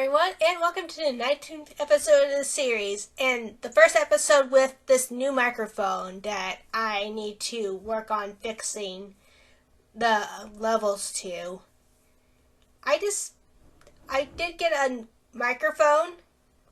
everyone, and welcome to the 19th episode of the series, and the first episode with this new microphone that I need to work on fixing the levels to. I did get a microphone.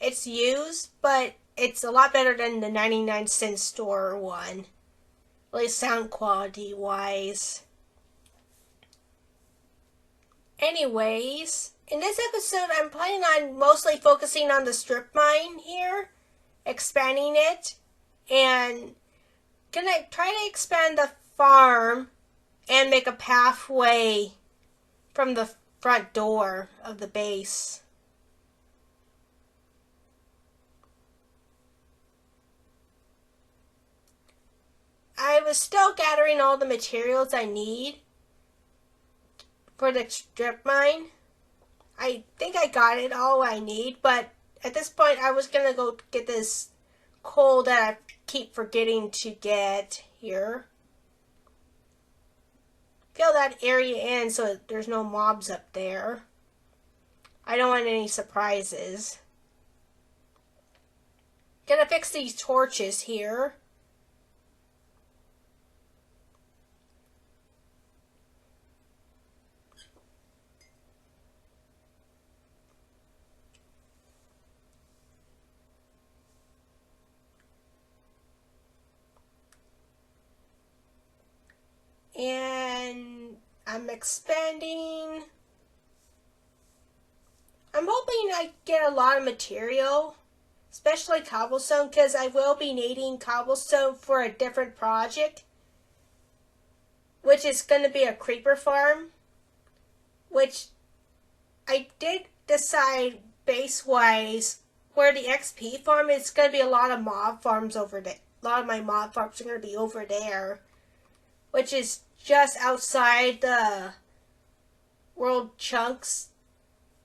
It's used, but it's a lot better than the 99-cent store one, at least sound quality wise. Anyways, in this episode, I'm planning on mostly focusing on the strip mine here, expanding it, and gonna try to expand the farm and make a pathway from the front door of the base. I was still gathering all the materials I need for the strip mine. I think I got it all I need, but at this point I was gonna go get this coal that I keep forgetting to get here. Fill that area in so there's no mobs up there. I don't want any surprises. Gonna fix these torches here. And I'm expanding. I'm hoping I get a lot of material, especially cobblestone, because I will be needing cobblestone for a different project, which is going to be a creeper farm, which I did decide base-wise where the XP farm is going to be a lot of mob farms over there. A lot of my mob farms are going to be over there, which is just outside the World Chunks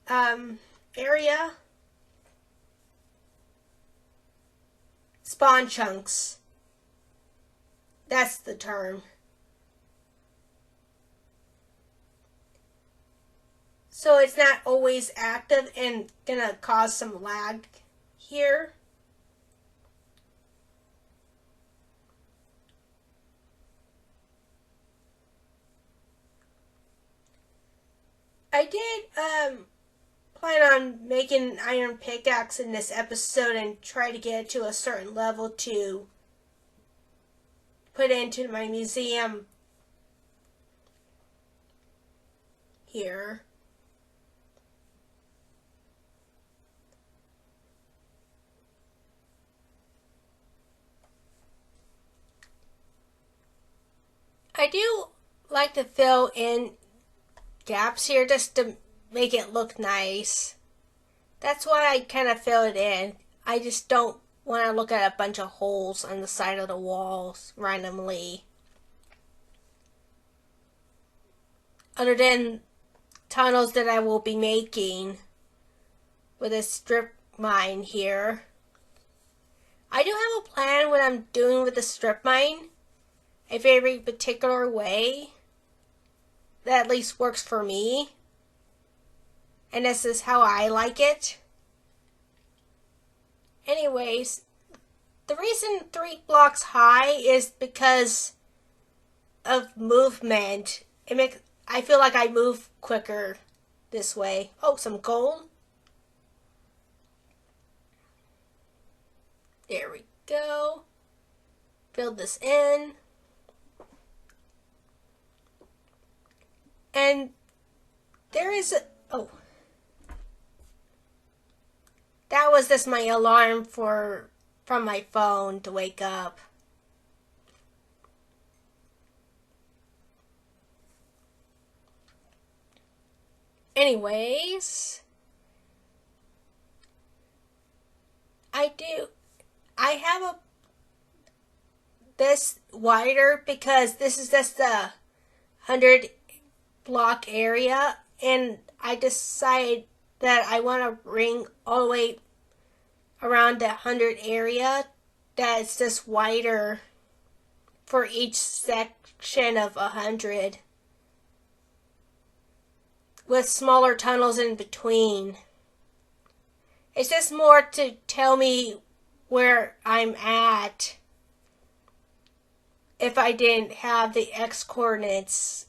area. Spawn chunks. That's the term. So it's not always active and gonna cause some lag here. I did plan on making an iron pickaxe in this episode and try to get it to a certain level to put into my museum here. I do like to fill in gaps here just to make it look nice. That's why I kind of fill it in. I just don't want to look at a bunch of holes on the side of the walls randomly. Other than tunnels that I will be making with a strip mine here. I do have a plan what I'm doing with the strip mine. A very particular way that at least works for me. And this is how I like it. Anyways, the reason 3 blocks high is because of movement. I feel like I move quicker this way. Oh, some gold. There we go. Fill this in. And there is oh. That was just my alarm from my phone to wake up. Anyways, I have this wider because this is just a 100 block area, and I decided that I want to ring all the way around the 100 area that's just wider for each section of 100. with smaller tunnels in between. It's just more to tell me where I'm at if I didn't have the X coordinates.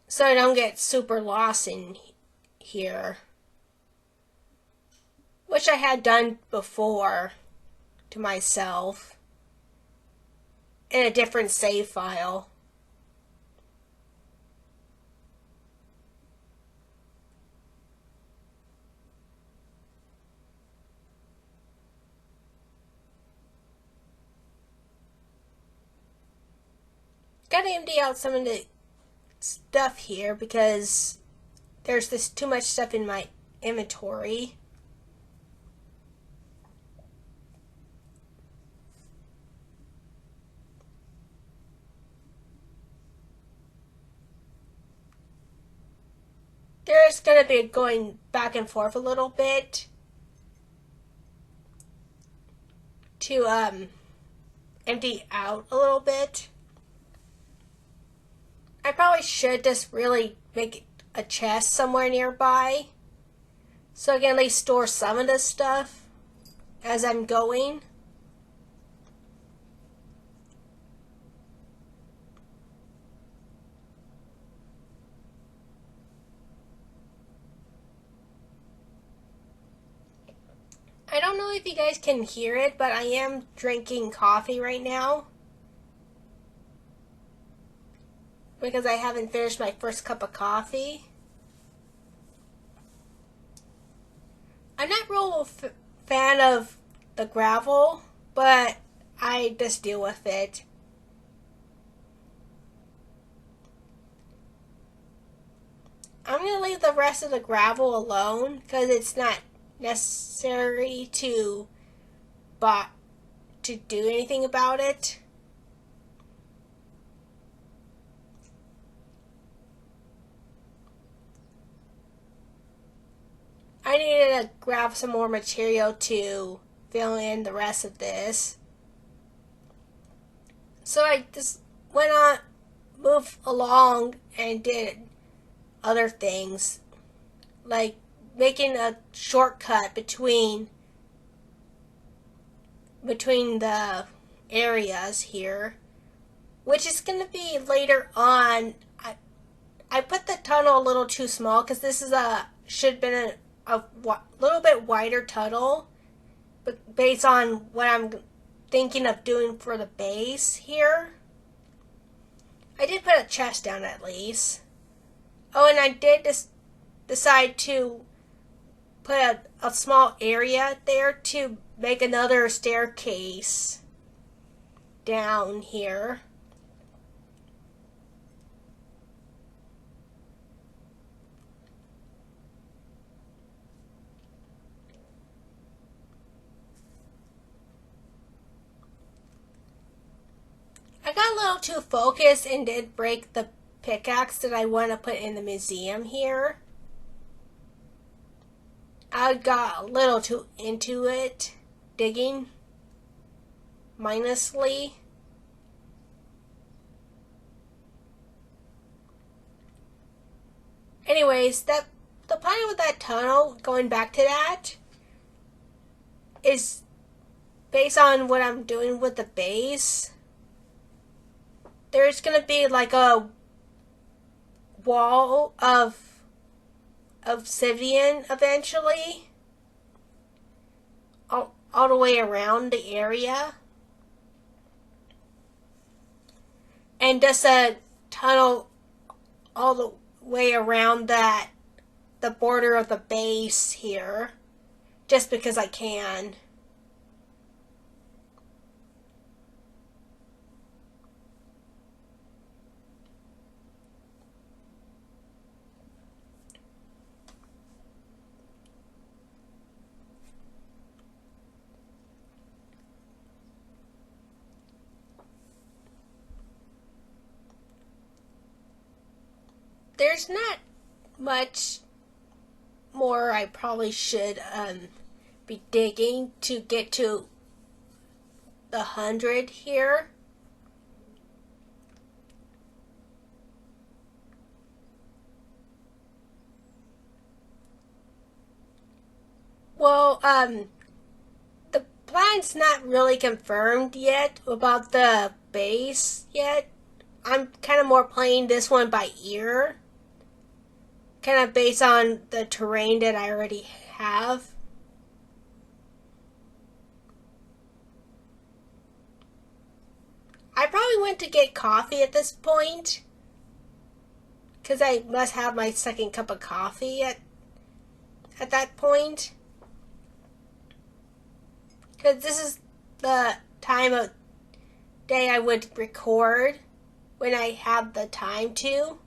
So I don't get super lost in here. Which I had done before to myself in a different save file. Gotta empty out some of the stuff here because there's this too much stuff in my inventory. There's gonna be going back and forth a little bit to empty out a little bit. I probably should just really make a chest somewhere nearby so I can at least store some of this stuff as I'm going. I don't know if you guys can hear it, but I am drinking coffee right now because I haven't finished my first cup of coffee. I'm not real fan of the gravel, but I just deal with it. I'm going to leave the rest of the gravel alone because it's not necessary to do anything about it. I needed to grab some more material to fill in the rest of this. So I just went on, moved along and did other things, like making a shortcut between the areas here, which is going to be later on. I put the tunnel a little too small because this is should have been a little bit wider tunnel, but based on what I'm thinking of doing for the base here. I did put a chest down at least. Oh, and I did decide to put a small area there to make another staircase down here. I got a little too focused and did break the pickaxe that I want to put in the museum here. I got a little too into it, digging mindlessly. Anyways, the plan with that tunnel, going back to that, is based on what I'm doing with the base. There's gonna be like a wall of obsidian eventually, all the way around the area, and just a tunnel all the way around the border of the base here, just because I can. There's not much more I probably should be digging to get to the 100 here. So, the plan's not really confirmed yet about the base yet. I'm kind of more playing this one by ear. Kind of based on the terrain that I already have. I probably went to get coffee at this point. Because I must have my second cup of coffee at that point. Because this is the time of day I would record when I have the time to.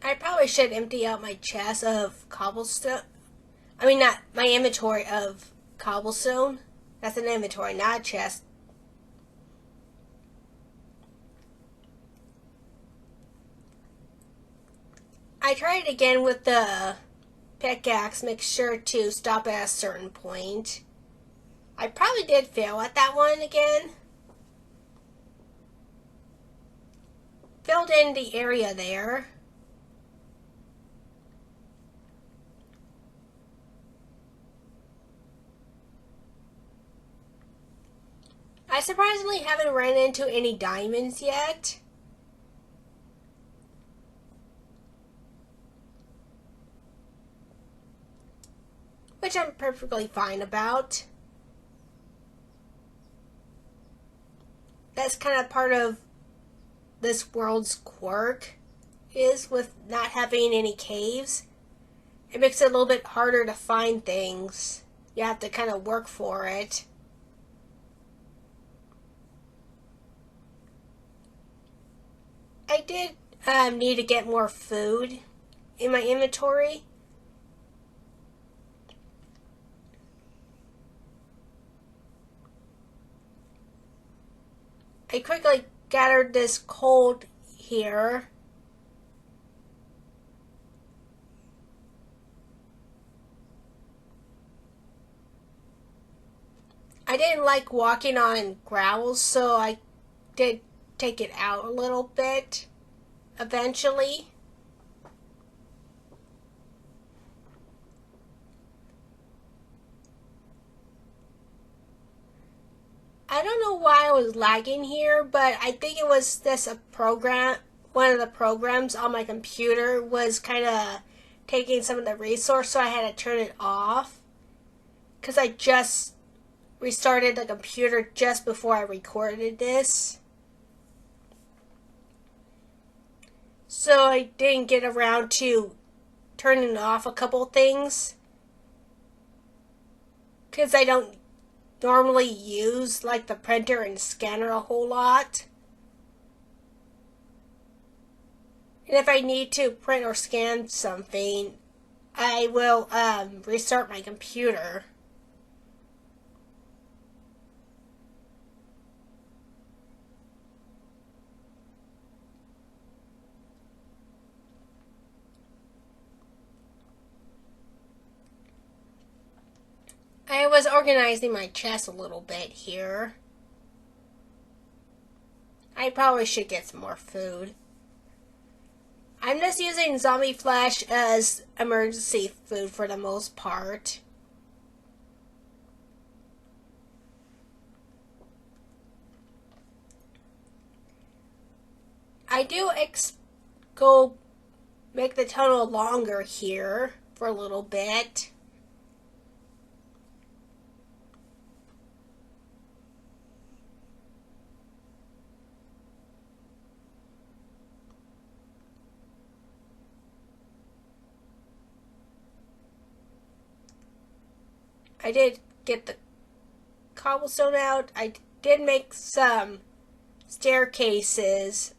I probably should empty out my chest of cobblestone. I mean, not my inventory of cobblestone. That's an inventory, not a chest. I tried again with the pickaxe. Make sure to stop at a certain point. I probably did fail at that one again. Filled in the area there. I surprisingly haven't run into any diamonds yet. Which I'm perfectly fine about. That's kind of part of this world's quirk, is with not having any caves. It makes it a little bit harder to find things. You have to kind of work for it. I did need to get more food in my inventory. I quickly gathered this coal here. I didn't like walking on gravel, so I did take it out a little bit eventually. I don't know why I was lagging here, but I think it was this a program, one of the programs on my computer was kind of taking some of the resource, so I had to turn it off. Because I just restarted the computer just before I recorded this. So I didn't get around to turning off a couple things. Because I don't normally use like the printer and scanner a whole lot. And if I need to print or scan something, I will restart my computer. I was organizing my chest a little bit here. I probably should get some more food. I'm just using zombie flesh as emergency food for the most part. I do go make the tunnel longer here for a little bit. I did get the cobblestone out. I did make some staircases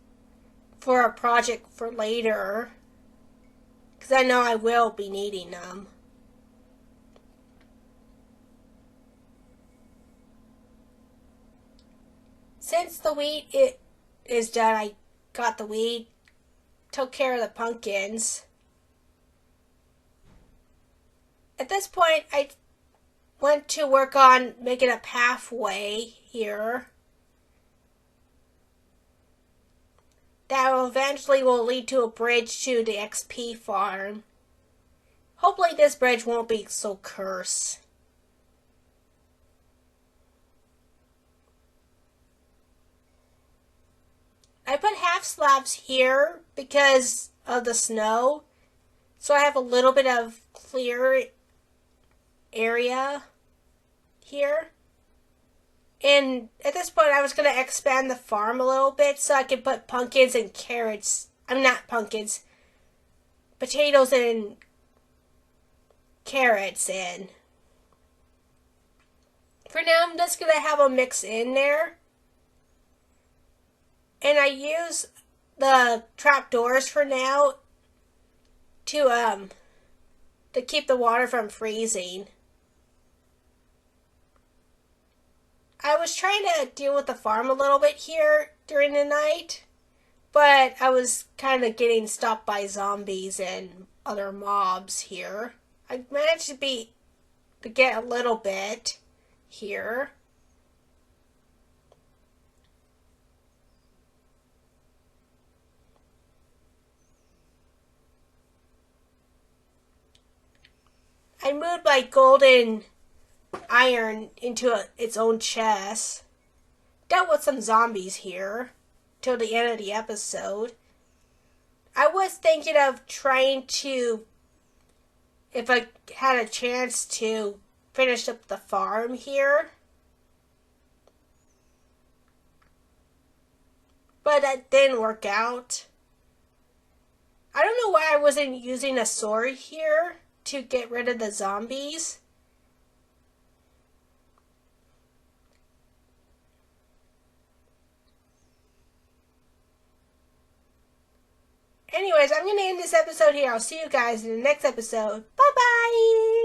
for a project for later, because I know I will be needing them. Since the wheat is done, I got the wheat, took care of the pumpkins. At this point, I went to work on making a pathway here that will eventually lead to a bridge to the XP farm. Hopefully this bridge won't be so cursed. I put half slabs here because of the snow, so I have a little bit of clear area here. And at this point, I was going to expand the farm a little bit so I could put pumpkins and carrots. I'm not pumpkins. Potatoes and carrots in. For now, I'm just going to have a mix in there. And I use the trapdoors for now to keep the water from freezing. I was trying to deal with the farm a little bit here during the night, but I was kind of getting stopped by zombies and other mobs here. I managed to get a little bit here. I moved my golden iron into its own chest. Dealt with some zombies here till the end of the episode. I was thinking of trying to, if I had a chance, to finish up the farm here. But that didn't work out. I don't know why I wasn't using a sword here to get rid of the zombies. Anyways, I'm going to end this episode here. I'll see you guys in the next episode. Bye-bye!